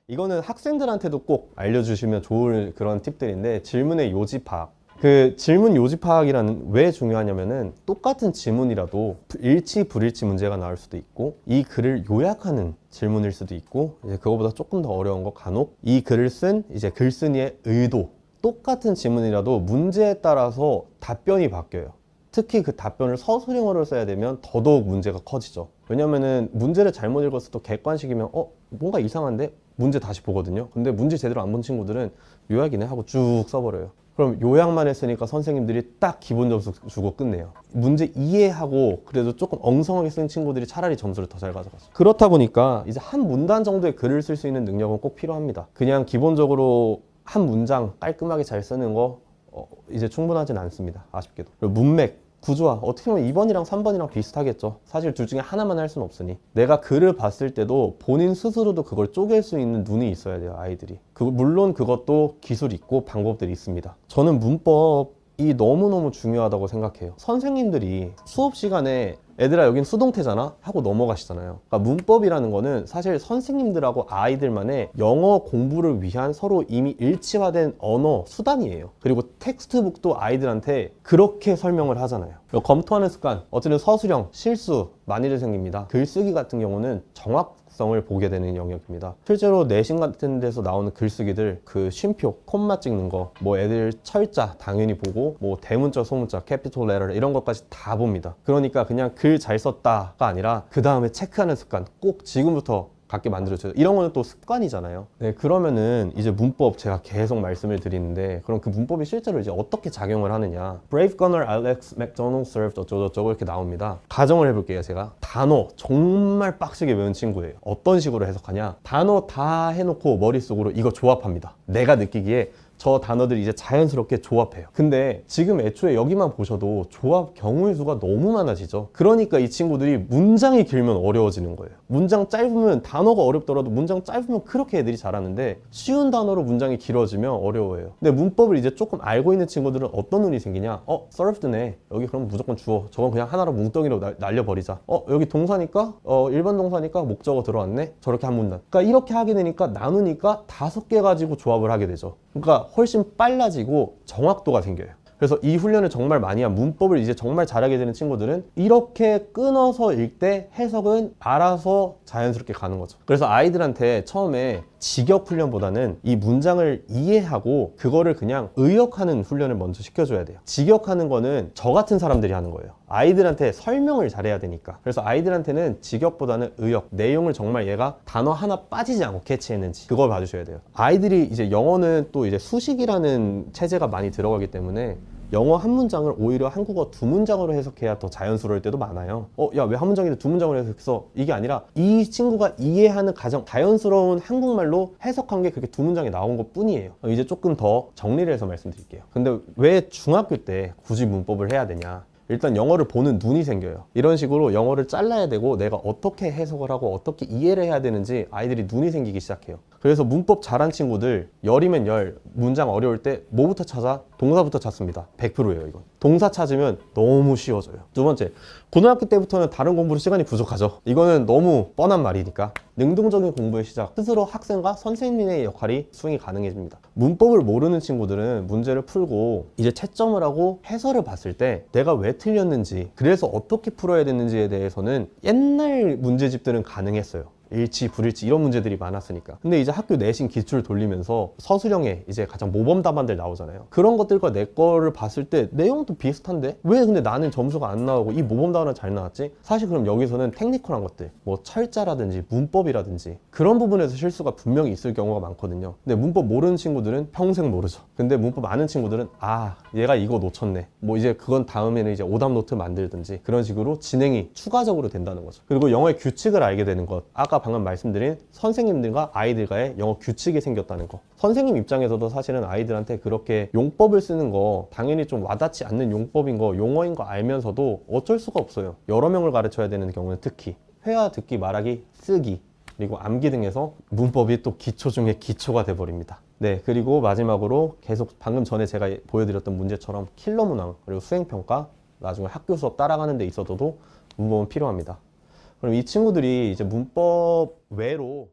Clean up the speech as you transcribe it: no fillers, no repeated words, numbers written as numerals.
이거는 학생들한테도 꼭 알려주시면 좋을 그런 팁들인데, 질문의 요지 파악. 그 질문 요지 파악이라는 왜 중요하냐면은 똑같은 지문이라도 일치 불일치 문제가 나올 수도 있고, 이 글을 요약하는 질문일 수도 있고, 이제 그거보다 조금 더 어려운 거 간혹 이 글을 쓴 이제 글쓴이의 의도, 똑같은 지문이라도 문제에 따라서 답변이 바뀌어요. 특히 그 답변을 서술형으로 써야 되면 더더욱 문제가 커지죠. 왜냐면은 문제를 잘못 읽었을 때 객관식이면 뭔가 이상한데? 문제 다시 보거든요. 근데 문제 제대로 안 본 친구들은 요약이네 하고 쭉 써버려요. 그럼 요약만 했으니까 선생님들이 딱 기본 점수 주고 끝내요. 문제 이해하고 그래도 조금 엉성하게 쓴 친구들이 차라리 점수를 더 잘 가져가죠. 그렇다 보니까 이제 한 문단 정도의 글을 쓸 수 있는 능력은 꼭 필요합니다. 그냥 기본적으로 한 문장 깔끔하게 잘 쓰는 거 이제 충분하진 않습니다. 아쉽게도. 그리고 문맥, 구조화, 어떻게 보면 2번이랑 3번이랑 비슷하겠죠. 사실 둘 중에 하나만 할 수는 없으니. 내가 글을 봤을 때도 본인 스스로도 그걸 쪼갤 수 있는 눈이 있어야 돼요, 아이들이. 물론 그것도 기술이 있고 방법들이 있습니다. 저는 문법이 너무너무 중요하다고 생각해요. 선생님들이 수업 시간에 애들아 여긴 수동태잖아 하고 넘어가시잖아요. 그러니까 문법이라는 거는 사실 선생님들하고 아이들만의 영어 공부를 위한 서로 이미 일치화된 언어 수단이에요. 그리고 텍스트북도 아이들한테 그렇게 설명을 하잖아요. 검토하는 습관, 어쨌든 서술형, 실수 많이들 생깁니다. 글쓰기 같은 경우는 정확성을 보게 되는 영역입니다. 실제로 내신 같은 데서 나오는 글쓰기들, 그 쉼표, 콤마 찍는 거, 뭐 애들 철자 당연히 보고, 뭐 대문자, 소문자, 캐피톨 레터 이런 것까지 다 봅니다. 그러니까 그냥 글 잘 썼다가 아니라 그 다음에 체크하는 습관 꼭 지금부터 갖게 만들어줘요. 이런 거는 또 습관이잖아요. 네, 그러면은 이제 문법 제가 계속 말씀을 드리는데, 그럼 그 문법이 실제로 이제 어떻게 작용을 하느냐. Brave Gunner Alex McDonald served 어쩌고저쩌고 이렇게 나옵니다. 가정을 해볼게요. 제가 단어 정말 빡시게 외운 친구예요. 어떤 식으로 해석하냐. 단어 다 해놓고 머릿속으로 이거 조합합니다. 내가 느끼기에 저 단어들이 이제 자연스럽게 조합해요. 근데 지금 애초에 여기만 보셔도 조합 경우의 수가 너무 많아지죠. 그러니까 이 친구들이 문장이 길면 어려워지는 거예요. 문장 짧으면, 단어가 어렵더라도 문장 짧으면 그렇게 애들이 잘하는데, 쉬운 단어로 문장이 길어지면 어려워해요. 근데 문법을 이제 조금 알고 있는 친구들은 어떤 눈이 생기냐. served네. 여기 그럼 무조건 주어. 저건 그냥 하나로 뭉덩이로 날려버리자. 여기 동사니까 일반 동사니까 목적어 들어왔네. 저렇게 한 문단. 그러니까 이렇게 하게 되니까 나누니까 5개 가지고 조합을 하게 되죠. 그러니까 훨씬 빨라지고 정확도가 생겨요. 그래서 이 훈련을 정말 많이 한, 문법을 이제 정말 잘하게 되는 친구들은 이렇게 끊어서 읽되 해석은 알아서 자연스럽게 가는 거죠. 그래서 아이들한테 처음에 직역 훈련보다는 이 문장을 이해하고 그거를 그냥 의역하는 훈련을 먼저 시켜줘야 돼요. 직역하는 거는 저 같은 사람들이 하는 거예요. 아이들한테 설명을 잘해야 되니까. 그래서 아이들한테는 직역보다는 의역, 내용을 정말 얘가 단어 하나 빠지지 않고 캐치했는지 그걸 봐주셔야 돼요. 아이들이 이제 영어는 또 이제 수식이라는 체제가 많이 들어가기 때문에 영어 한 문장을 오히려 한국어 2문장으로 해석해야 더 자연스러울 때도 많아요. 야, 왜 한 문장인데 2문장으로 해석했어? 이게 아니라 이 친구가 이해하는 가장 자연스러운 한국말로 해석한 게 그렇게 2문장에 나온 것 뿐이에요. 이제 조금 더 정리를 해서 말씀드릴게요. 근데 왜 중학교 때 굳이 문법을 해야 되냐? 일단 영어를 보는 눈이 생겨요. 이런 식으로 영어를 잘라야 되고 내가 어떻게 해석을 하고 어떻게 이해를 해야 되는지 아이들이 눈이 생기기 시작해요. 그래서 문법 잘한 친구들, 열이면 열, 문장 어려울 때 뭐부터 찾아? 동사부터 찾습니다. 100%예요, 이건. 동사 찾으면 너무 쉬워져요. 두 번째, 고등학교 때부터는 다른 공부로 시간이 부족하죠. 이거는 너무 뻔한 말이니까 능동적인 공부의 시작, 스스로 학생과 선생님의 역할이 수행이 가능해집니다. 문법을 모르는 친구들은 문제를 풀고 이제 채점을 하고 해설을 봤을 때 내가 왜 틀렸는지, 그래서 어떻게 풀어야 되는지에 대해서는 옛날 문제집들은 가능했어요. 일치, 불일치 이런 문제들이 많았으니까. 근데 이제 학교 내신 기출 돌리면서 서술형에 이제 가장 모범 답안들 나오잖아요. 그런 것들과 내 거를 봤을 때 내용도 비슷한데 왜 근데 나는 점수가 안 나오고 이 모범 답안은 잘 나왔지? 사실 그럼 여기서는 테크니컬한 것들, 뭐 철자라든지 문법이라든지 그런 부분에서 실수가 분명히 있을 경우가 많거든요. 근데 문법 모르는 친구들은 평생 모르죠. 근데 문법 아는 친구들은 얘가 이거 놓쳤네, 뭐 이제 그건 다음에는 이제 오답 노트 만들든지 그런 식으로 진행이 추가적으로 된다는 거죠. 그리고 영어의 규칙을 알게 되는 것, 아까 방금 말씀드린 선생님들과 아이들과의 영어 규칙이 생겼다는 거. 선생님 입장에서도 사실은 아이들한테 그렇게 용법을 쓰는 거, 당연히 좀 와닿지 않는 용법인 거, 용어인 거 알면서도 어쩔 수가 없어요. 여러 명을 가르쳐야 되는 경우는 특히 회화, 듣기, 말하기, 쓰기, 그리고 암기 등에서 문법이 또 기초 중에 기초가 돼버립니다. 네, 그리고 마지막으로 계속 방금 전에 제가 보여드렸던 문제처럼 킬러 문항, 그리고 수행평가, 나중에 학교 수업 따라가는 데 있어서도 문법은 필요합니다. 그럼 이 친구들이 이제 문법 외로